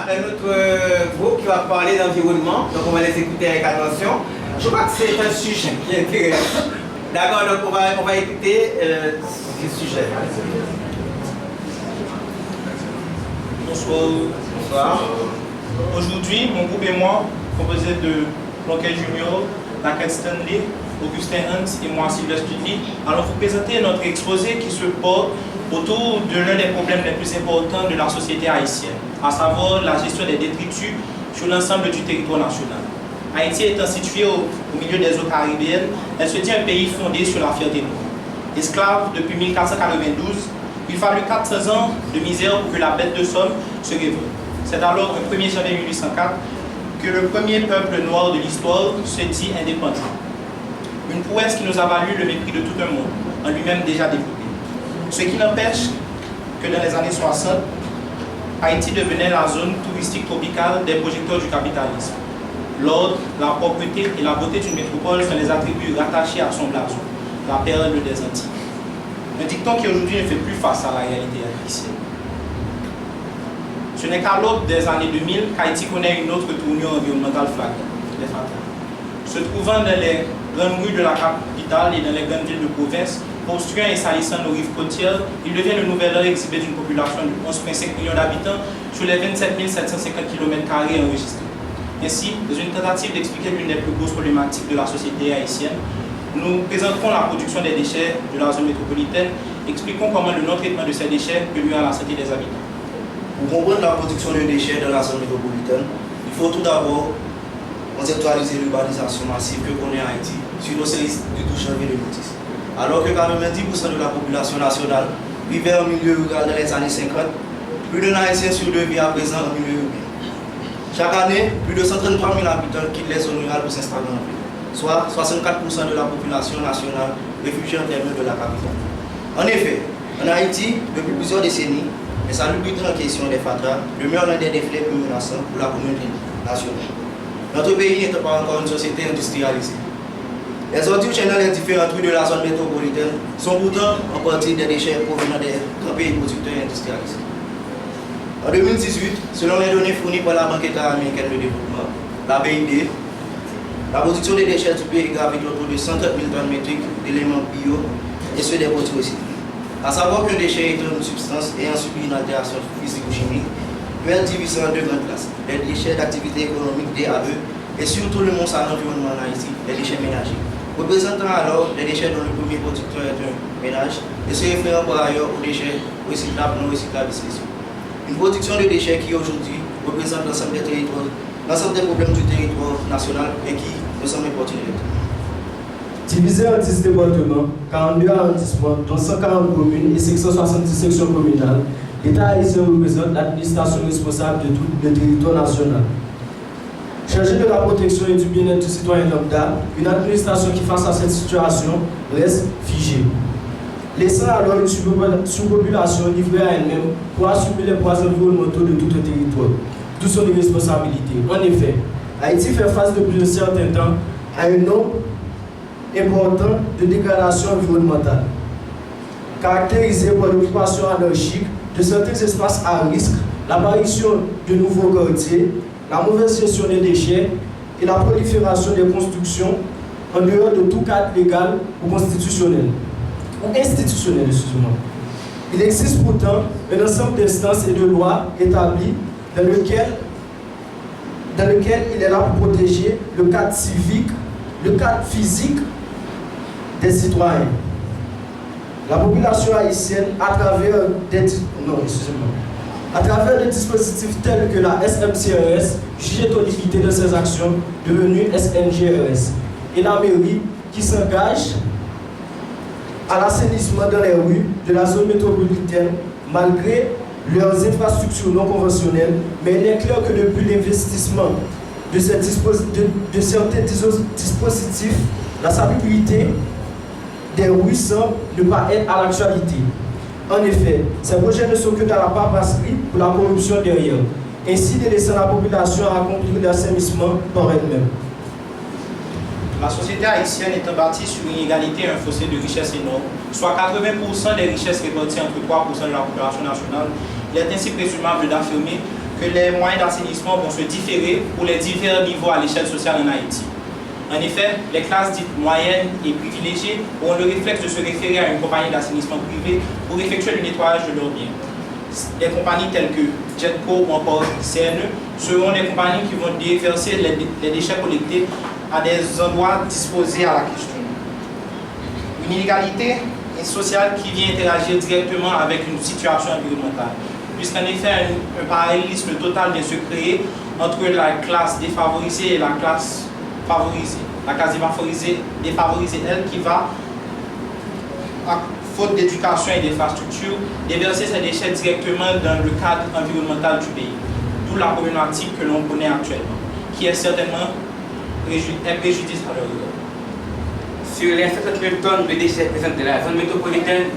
un autre groupe qui va parler d'environnement, donc on va les écouter avec attention. Je crois que c'est un sujet qui est intéressant. D'accord, donc on va écouter ce sujet. Bonsoir. Aujourd'hui, mon groupe et moi, composé de Blanquet Junior, Laquette Stanley, Augustin Hans et moi, Sylvestre Tudley, allons vous présenter notre exposé qui se porte autour de l'un des problèmes les plus importants de la société haïtienne, à savoir la gestion des détritus sur l'ensemble du territoire national. Haïti étant située au milieu des eaux caribéennes, elle se dit un pays fondé sur la fierté noire. Esclave depuis 1492, il fallut 400 ans de misère pour que la bête de Somme se révolte. C'est alors le 1er janvier 1804 que le premier peuple noir de l'histoire se dit indépendant. Une prouesse qui nous a valu le mépris de tout un monde, en lui-même déjà développé. Ce qui n'empêche que dans les années 60, Haïti devenait la zone touristique tropicale des projecteurs du capitalisme. L'ordre, la propreté et la beauté d'une métropole sont les attributs rattachés à son blason, la perle des Antilles. Un dicton qui aujourd'hui ne fait plus face à la réalité haïtienne. Ce n'est qu'à l'aube des années 2000 qu'Haïti connaît une autre tournure environnementale flagrante, les FATA. Se trouvant dans les grandes rues de la capitale et dans les grandes villes de province, obstruant et salissant nos rives côtières, il devient le nouvel ordre exhibé d'une population de 11,5 millions d'habitants sur les 27 750 km² enregistrés. Ainsi, dans une tentative d'expliquer l'une des plus grosses problématiques de la société haïtienne, nous présenterons la production des déchets de la zone métropolitaine, expliquons comment le non-traitement de ces déchets peut nuire à la santé des habitants. Pour comprendre la production de déchets dans la zone métropolitaine, il faut tout d'abord conceptualiser l'urbanisation massive que connaît Haïti sur nos séries de touches de notice. Alors que 90% de la population nationale vivait en milieu rural dans les années 50, plus d'un Haïtien sur deux vit à présent en milieu urbain. Chaque année, plus de 133 000 habitants quittent les zones rurales pour s'installer en ville, soit 64% de la population nationale réfugiée en termes de la capitale. En effet, en Haïti, depuis plusieurs décennies, les salubrités en question des FATA demeurent l'un des défis les plus menaçants pour la communauté nationale. Notre pays n'étant pas encore une société industrialisée. Les ordures dans les différentes rues de la zone métropolitaine sont pourtant en partie des déchets provenant des grands pays producteurs industrialisés. En 2018, selon les données fournies par la Banque interaméricaine de développement, la BID, la production des déchets du pays gravite autour de 130 000 tonnes métriques d'éléments bio et ceux des produits recyclés. À savoir qu'un déchet est une substance ayant subi une altération physique ou chimique peut être divisé en deux grandes classes, les déchets d'activité économique DAE et surtout le monstre à l'environnement en Haïti, les déchets ménagers. Représentant alors les déchets dont le premier producteur est un ménage et se référant par ailleurs aux déchets recyclables, non recyclables spéciaux. Une production de déchets qui aujourd'hui représente l'ensemble des territoires, l'ensemble des problèmes du territoire national et qui nous semble important. Divisé en 10 départements, 42 arrondissements, dont 140 communes et 570 sections communales, l'État haïtien représente l'administration responsable de tout le territoire national. Chargé de la protection et du bien-être du citoyen lambda, une administration qui, face à cette situation, reste figée, laissant alors une sous-population livrée à elle-même pour assumer les poids environnementaux de tout le territoire, d'où son irresponsabilité. En effet, Haïti fait face depuis un certain temps à un nombre important de dégradation environnementale, caractérisée par l'occupation anarchique de certains espaces à risque, l'apparition de nouveaux quartiers, la mauvaise gestion des déchets et la prolifération des constructions en dehors de tout cadre légal ou constitutionnel. Excusez-moi. Il existe pourtant un ensemble d'instances et de lois établies dans lequel il est là pour protéger le cadre civique, le cadre physique des citoyens. La population haïtienne, à travers des dispositifs tels que la SMCRS, jugée tonifiée dans ses actions, devenue SNGRS, et la mairie qui s'engage à l'assainissement dans les rues de la zone métropolitaine, malgré leurs infrastructures non conventionnelles, mais il est clair que depuis l'investissement de certains dispositifs, la salubrité des rues semble ne pas être à l'actualité. En effet, ces projets ne sont que dans la paperasserie pour la corruption derrière, ainsi délaissant la population à accomplir l'assainissement par elle-même. La société haïtienne étant bâtie sur une inégalité et un fossé de richesse énorme, soit 80% des richesses réparties entre 3% de la population nationale, il est ainsi présumable d'affirmer que les moyens d'assainissement vont se différer pour les divers niveaux à l'échelle sociale en Haïti. En effet, les classes dites moyennes et privilégiées auront le réflexe de se référer à une compagnie d'assainissement privée pour effectuer le nettoyage de leurs biens. Les compagnies telles que Jetco ou encore CNE seront les compagnies qui vont déverser les déchets collectés à des endroits disposés à la question. Une inégalité sociale qui vient interagir directement avec une situation environnementale, puisqu'en effet un parallélisme total vient se créer entre la classe défavorisée et la classe favorisée. La classe défavorisée, elle, qui va, à faute d'éducation et d'infrastructure, déverser ses déchets directement dans le cadre environnemental du pays. D'où la problématique que l'on connaît actuellement, qui est certainement un préjudice à leur regard. Sur les 50 000 tonnes de déchets présentes de la zone métropolitaine,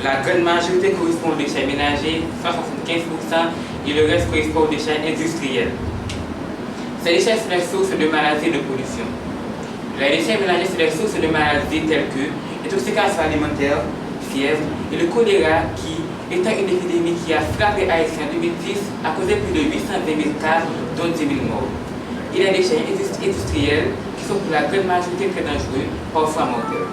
la grande majorité correspond aux déchets ménagers, 175%, et le reste correspond aux déchets industriels. Ces déchets sont des sources de maladies et de pollution. Les déchets ménagers sont des sources de maladies telles que l'intoxication alimentaire, fièvre et le choléra qui, étant une épidémie qui a frappé Haïti en 2010, a causé plus de 820 000 cas, dont 10 000 morts. Et les déchets industriels qui sont pour la grande majorité très dangereux, parfois mortels.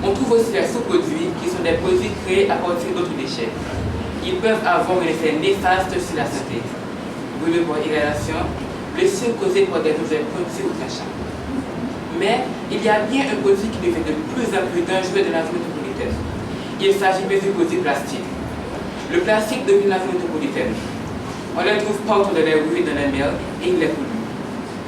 On trouve aussi les sous-produits qui sont des produits créés à partir d'autres déchets. Ils peuvent avoir un effet néfaste sur la santé. Brûlement, irradiation, blessures causées par des objets produits ou tranchants. Mais il y a bien un produit qui devient de plus en plus dangereux dans la zone métropolitaine. Il s'agit du produit plastique. Le plastique domine la zone métropolitaine. On le trouve partout dans les rues et dans les mers et il les pollue.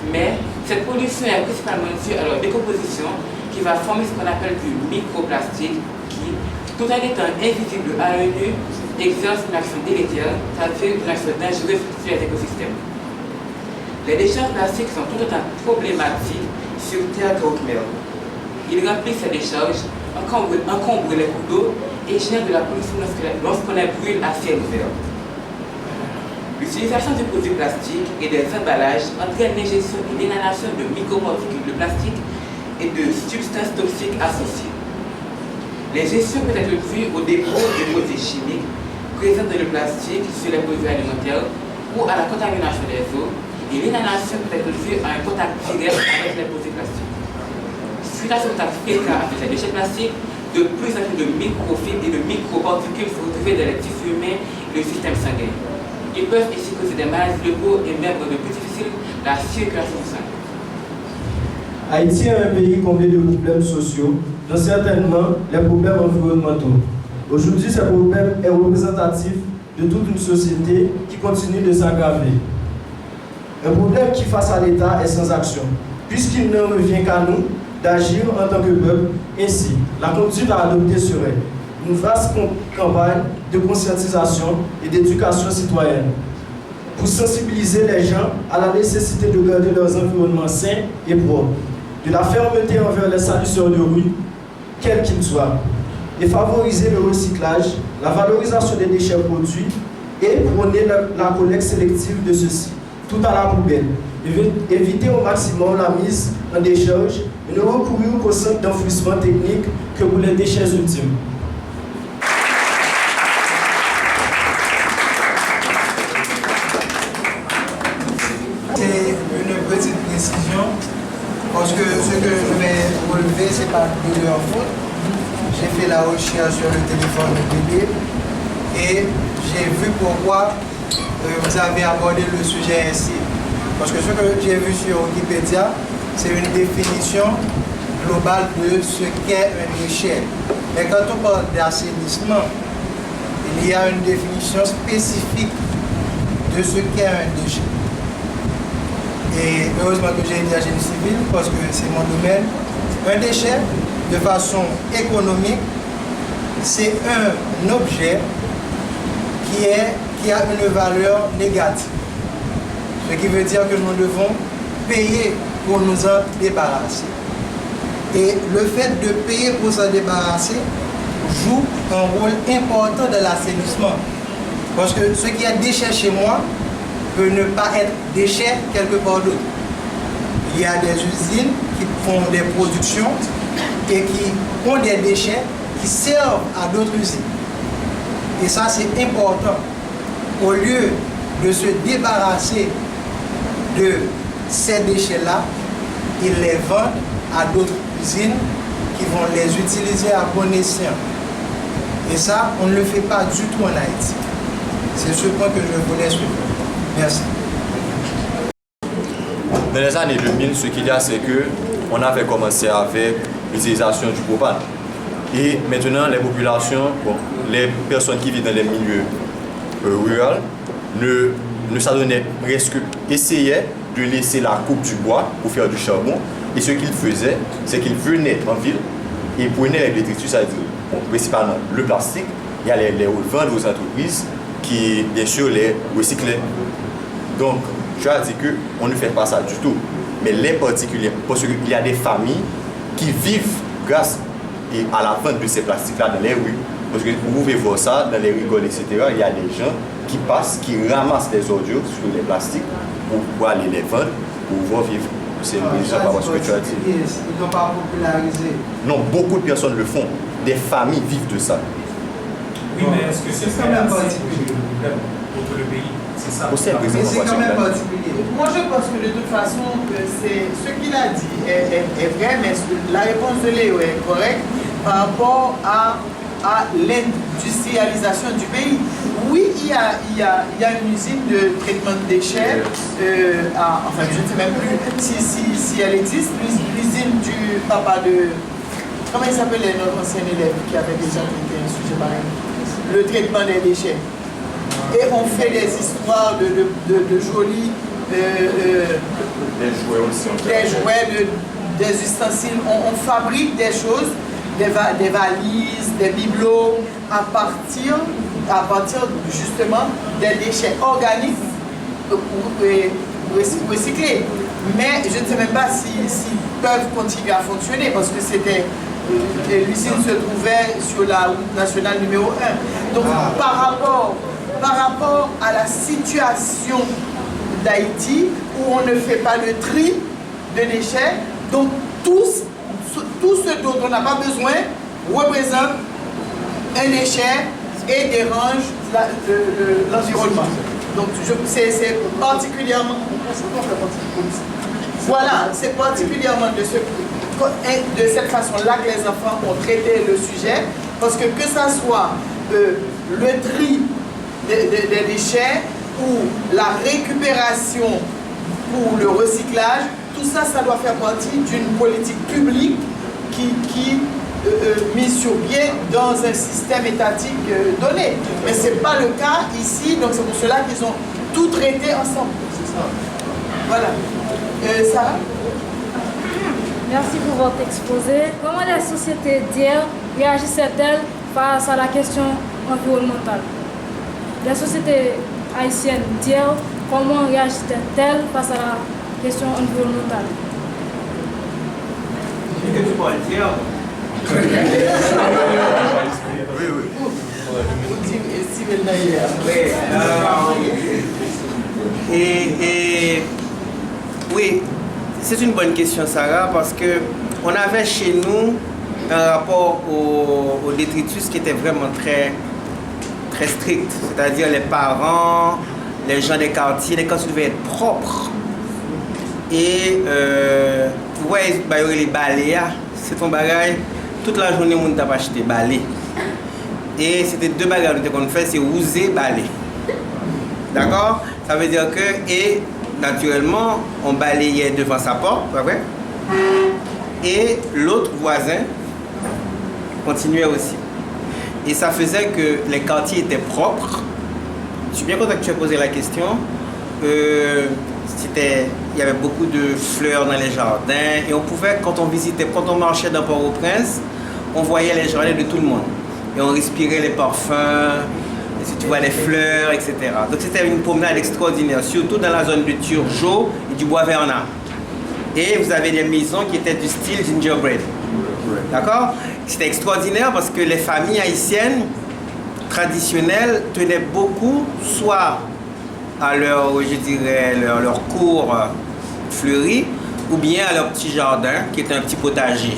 Mais cette pollution est principalement due à leur décomposition qui va former ce qu'on appelle du microplastique qui, tout en étant invisible à l'œil nu, exerce une action délétère, c'est-à-dire une action dangereuse sur les écosystèmes. Les décharges plastiques sont tout autant problématiques sur terre qu'au mer. Ils remplissent ces décharges, encombrent les cours d'eau et génèrent de la pollution lorsqu'on les brûle à ciel ouvert. L'utilisation du produit plastique et des emballages entraîne l'injection et l'inhalation de microparticules de plastique et de substances toxiques associées. L'injection peut être due au dépôt de produits chimiques présents dans le plastique sur les produits alimentaires ou à la contamination des eaux, et l'inhalation peut être due à un contact direct avec les produits plastiques. Suite à ce contact fréquent avec les déchets plastiques, de plus en plus de microfibres et de microparticules se retrouvent dans les tissus humains et le système sanguin. Ils peuvent ici causer des maladies de peau et même rendre plus difficile la circulation du sang. Haïti est un pays comblé de problèmes sociaux, dont certainement les problèmes environnementaux. Aujourd'hui, ce problème est représentatif de toute une société qui continue de s'aggraver. Un problème qui, face à l'État, est sans action, puisqu'il ne revient qu'à nous d'agir en tant que peuple. Ainsi, la conduite à adopter serait une vaste campagne de conscientisation et d'éducation citoyenne pour sensibiliser les gens à la nécessité de garder leurs environnements sains et propres, de la fermeté envers les salisseurs de rue, quels qu'ils soient, et favoriser le recyclage, la valorisation des déchets produits et prôner la collecte sélective de ceux-ci, tout à la poubelle. Éviter au maximum la mise en décharge et ne recourir qu'au centre d'enfouissement technique que pour les déchets ultimes. C'est une petite précision, parce que ce que je vais relever, ce n'est pas de leur faute. J'ai fait la recherche sur le téléphone de bébé et j'ai vu pourquoi vous avez abordé le sujet ainsi. Parce que ce que j'ai vu sur Wikipédia, c'est une définition globale de ce qu'est un déchet. Mais quand on parle d'assainissement, il y a une définition spécifique de ce qu'est un déchet. Et heureusement que j'ai une génie civile parce que c'est mon domaine. Un déchet, de façon économique, c'est un objet qui a une valeur négative. Ce qui veut dire que nous devons payer pour nous en débarrasser. Et le fait de payer pour s'en débarrasser joue un rôle important dans l'assainissement. Parce que ce qui est déchet chez moi peut ne pas être déchet quelque part d'autre. Il y a des usines qui font des productions et qui ont des déchets qui servent à d'autres usines. Et ça, c'est important. Au lieu de se débarrasser de ces déchets-là, ils les vendent à d'autres usines qui vont les utiliser à bon escient. Et ça, on ne le fait pas du tout en Haïti. C'est ce point que je voulais suivre. Merci. Dans les années 2000, ce qu'il y a, c'est que on avait commencé avec l'utilisation du propane. Et maintenant, les populations, les personnes qui vivent dans les milieux ruraux ne s'adonnaient presque, essayaient de laisser la coupe du bois pour faire du charbon. Et ce qu'ils faisaient, c'est qu'ils venaient en ville et prenaient les détritus, c'est-à-dire principalement le plastique, et allaient les revendre aux entreprises qui, bien sûr, les recyclaient. Donc, je as dit qu'on ne fait pas ça du tout. Mais les particuliers, parce qu'il y a des familles qui vivent grâce à la vente de ces plastiques-là dans les rues. Parce que vous pouvez voir ça dans les rigoles, etc. Il y a des gens qui passent, qui ramassent les ordures sur les plastiques pour aller les vendre, pour pouvoir vivre. C'est pas parce que tu as dit. Ils n'ont pas popularisé. Non, beaucoup de personnes le font. Des familles vivent de ça. Oui, mais est-ce que c'est quand même particulier pour tout le pays? C'est ça. C'est Mais c'est quand même particulier. Moi, je pense que de toute façon, ce qu'il a dit est vrai, mais la réponse de Léo est correcte par rapport à l'industrialisation du pays. Oui, il y a une usine de traitement de déchets, enfin je ne sais même plus si elle existe, l'usine du papa de... Comment il s'appelait notre ancien élève qui avait déjà traité un sujet pareil? Le traitement des déchets. Et on fait des histoires de jolis... les jouets aussi. Des jouets, des ustensiles. On fabrique des choses, des valises, des bibelots, à partir justement des déchets organiques recyclés. Mais je ne sais même pas s'ils peuvent continuer à fonctionner parce que l'usine se trouvait sur la route nationale numéro 1. Donc par rapport à la situation d'Haïti où on ne fait pas le tri de déchets, donc tout ce dont on n'a pas besoin représente un déchet et dérange l'environnement. Donc c'est particulièrement... Voilà, c'est particulièrement de cette façon-là que les enfants ont traité le sujet, parce que ça soit le tri des déchets ou la récupération pour le recyclage, tout ça, ça doit faire partie d'une politique publique qui mise sur pied dans un système étatique donné. Mais ce n'est pas le cas ici, donc c'est pour cela qu'ils ont tout traité ensemble. C'est ça. Voilà. Sarah? Merci pour votre exposé. Comment les sociétés d'hier réagissaient-elles face à la question environnementale? Les sociétés haïtiennes d'hier, comment réagissaient-elles face à la question environnementale? Qu'est-ce que tu pourrais dire? Oui, c'est une bonne question, Sarah, parce que on avait chez nous un rapport au détritus qui était vraiment très strict. C'est-à-dire les parents, les gens des quartiers devaient être propres. Et ouais, les balais, c'est ton bagage. Toute la journée, on t'a acheté balais. Et c'était deux bagages qu'on fait, c'est oser balai. D'accord? Ça veut dire que, et naturellement, on balayait devant sa porte, pas vrai? Et l'autre voisin continuait aussi. Et ça faisait que les quartiers étaient propres. Je suis bien content que tu aies posé la question. Il y avait beaucoup de fleurs dans les jardins et on pouvait, quand on marchait dans Port-au-Prince, on voyait les jardins de tout le monde. Et on respirait les parfums, si tu vois les fleurs, etc. Donc c'était une promenade extraordinaire, surtout dans la zone de Turgeau et du Bois-Vernat. Et vous avez des maisons qui étaient du style gingerbread. D'accord? C'était extraordinaire parce que les familles haïtiennes traditionnelles tenaient beaucoup, soit à leur, je dirais, leur cour fleurie, ou bien à leur petit jardin qui était un petit potager.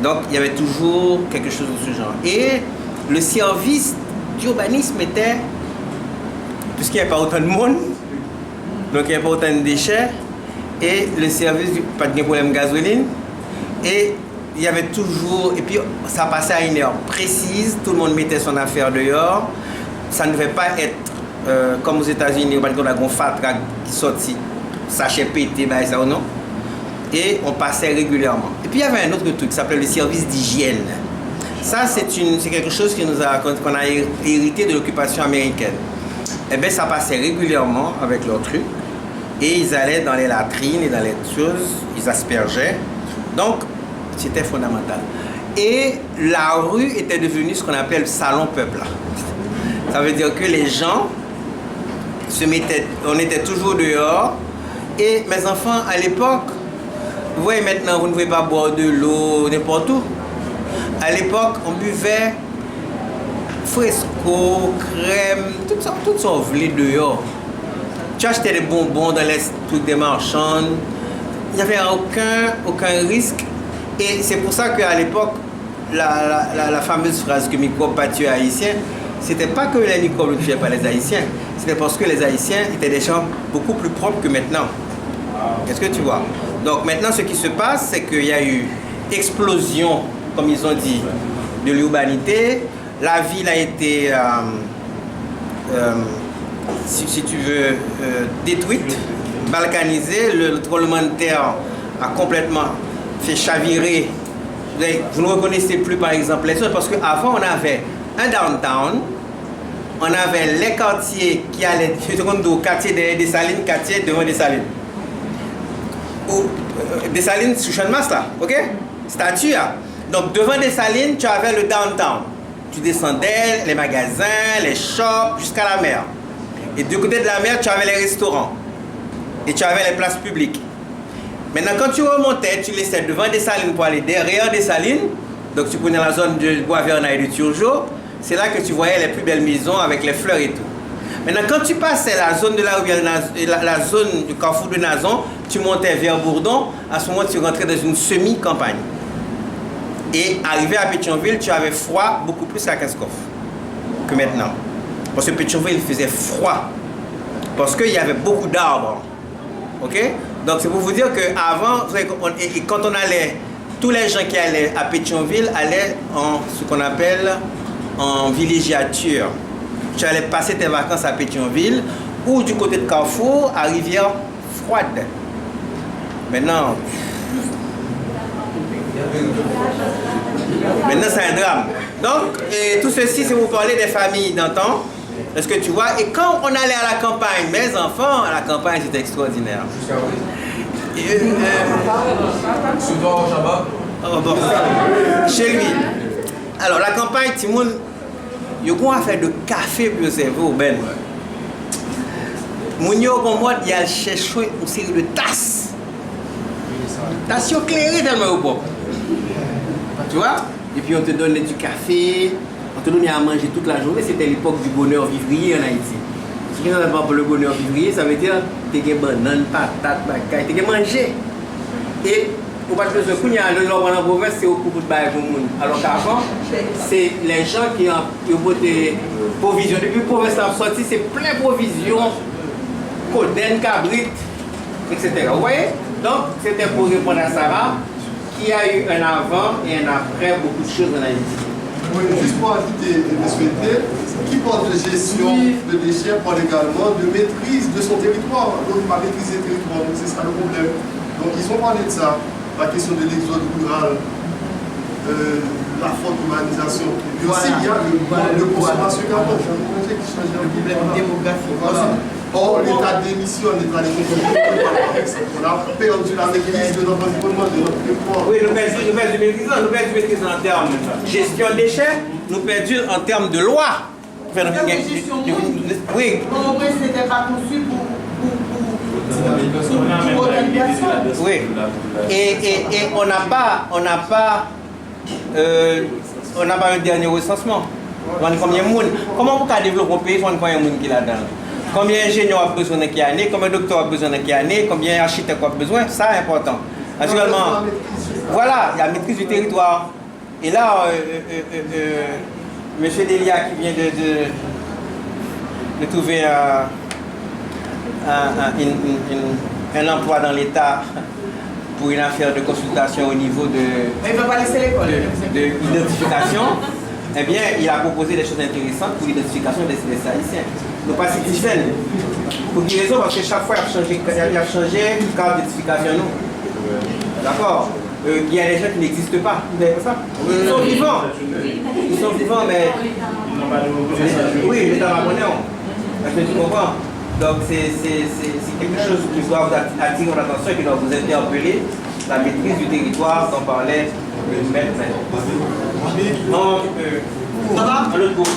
Donc il y avait toujours quelque chose de ce genre. Et le service d'urbanisme était puisqu'il n'y a pas autant de monde, donc il n'y a pas autant de déchets, et le service, pas de problème de gasoline, et il y avait toujours, et puis ça passait à une heure précise, tout le monde mettait son affaire dehors, ça ne devait pas être comme aux États-Unis, on a un fatra qui sortit, sachet pété, ça ou non, et on passait régulièrement. Et puis il y avait un autre truc qui s'appelait le service d'hygiène. Ça, c'est quelque chose qu'on a hérité de l'occupation américaine. Eh bien, ça passait régulièrement avec leur truc. Et ils allaient dans les latrines et dans les choses, ils aspergeaient. Donc, c'était fondamental. Et la rue était devenue ce qu'on appelle salon peuple. Ça veut dire que les gens on était toujours dehors. Et mes enfants, à l'époque, vous voyez maintenant, vous ne pouvez pas boire de l'eau n'importe où. À l'époque, on buvait fresco, crème, tout ça on voulait dehors. Tu achetais des bonbons dans les trucs des marchands. Il n'y avait aucun risque. Et c'est pour ça qu'à l'époque, la fameuse phrase que microbes pas tuer haïtiens, c'était pas que les microbes ne tuaient pas les Haïtiens. C'était parce que les Haïtiens étaient des gens beaucoup plus propres que maintenant. Qu'est-ce que tu vois? Donc maintenant, ce qui se passe, c'est qu'il y a eu explosion, comme ils ont dit, de l'urbanité. La ville a été, si tu veux, détruite, balkanisée. Le tremblement de terre a complètement fait chavirer. Vous ne reconnaissez plus, par exemple, les choses, parce qu'avant, on avait un downtown, on avait les quartiers qui allaient, quartier des Salines, quartier devant des Salines. Des Salines sous Champ-de-Mars là, ok? Statue là. Donc devant des Salines, tu avais le downtown. Tu descendais, les magasins, les shops, jusqu'à la mer. Et du côté de la mer, tu avais les restaurants. Et tu avais les places publiques. Maintenant, quand tu remontais, tu laissais devant des Salines pour aller derrière des Salines. Donc tu prenais la zone de Bois-Vernat et de Turgeau. C'est là que tu voyais les plus belles maisons avec les fleurs et tout. Maintenant, quand tu passais la zone de la zone du carrefour de Nazon, tu montais vers Bourdon. À ce moment, tu rentrais dans une semi-campagne. Et arrivé à Pétionville, tu avais froid beaucoup plus à Cascoff que maintenant. Parce que Pétionville faisait froid. Parce qu'il y avait beaucoup d'arbres. Ok? Donc c'est pour vous dire qu'avant, quand on allait, tous les gens qui allaient à Pétionville allaient en ce qu'on appelle en villégiature. Tu allais passer tes vacances à Pétionville ou du côté de Carrefour à Rivière-Froide. Maintenant, c'est un drame. Donc, tout ceci, c'est pour parler des familles d'antan. Est-ce que tu vois? Et quand on allait à la campagne, mes enfants, à la campagne, c'était extraordinaire. Chez lui. Alors, la campagne, Timoun, il y a une affaire de café pour le cerveau, Ben. Mounio, comme moi, il y a cherché une série de tasses. Tasses éclairées tellement au bois. Tu vois? Et puis on te donnait du café, on te donnait à manger toute la journée. C'était l'époque du bonheur vivrier en Haïti. Ce qui n'est pas pour le bonheur vivrier, ça veut dire que tu as bananes, patates, bagailles, tu as mangé. Et pour pas que ce coup, il y a un endroit en province, c'est au coup de bail pour le monde. Alors qu'avant, c'est les gens qui ont des provisions. Depuis que la province a sorti, c'est plein de provisions, coden, cabrit, etc. Vous voyez? Donc, c'était pour répondre à Sarah, qui a eu un avant et un après beaucoup de choses en Haïti. Oui, juste pour ajouter et souhaiter, qui parle de gestion de déchets parle également de maîtrise de son territoire. Donc, pas maîtriser le territoire, donc c'est ça le problème. Donc, ils ont parlé de ça, la question de l'exode rural, la forte urbanisation. Et aussi, il y a le consommation carbone. Le problème démographique. Voilà. Or, l'état d'émission, l'état des on a perdu la maîtrise de notre environnement, de notre territoire. Oui, nous perdons maîtrise en termes de gestion des déchets, nous perdons en termes de loi. Oui. En vrai, ce n'était pas conçu pour oui. Et on n'a pas un dernier recensement. Combien de monde? Comment vous pouvez développer un pays sans combien de monde qui est là-dedans? Combien d'ingénieurs a besoin de qui année? Combien de docteurs a besoin de qui année? Combien d'architectes a besoin? Ça est important. Naturellement, voilà, il y a la maîtrise du territoire. Et là, M. Delia qui vient de trouver un emploi dans l'État pour une affaire de consultation au niveau Mais il ne va pas laisser l'école. de l'identification, eh bien, il a proposé des choses intéressantes pour l'identification des Haïtiens. Nous pas si difficiles. Pour quelle raison? Parce que chaque fois, il a changé le cadre d'identification. D'accord? Il y a des gens qui n'existent pas. Vous avez ça? Ils sont vivants. Ils sont vivants, mais. Oui, l'État va monnaie. Est-ce que tu comprends? Donc, c'est quelque chose qui doit vous attirer votre attention et qui doit vous interpeller. La maîtrise du territoire dont parlait le maître. Non, tu peux. Ça va? Dans l'autre groupe.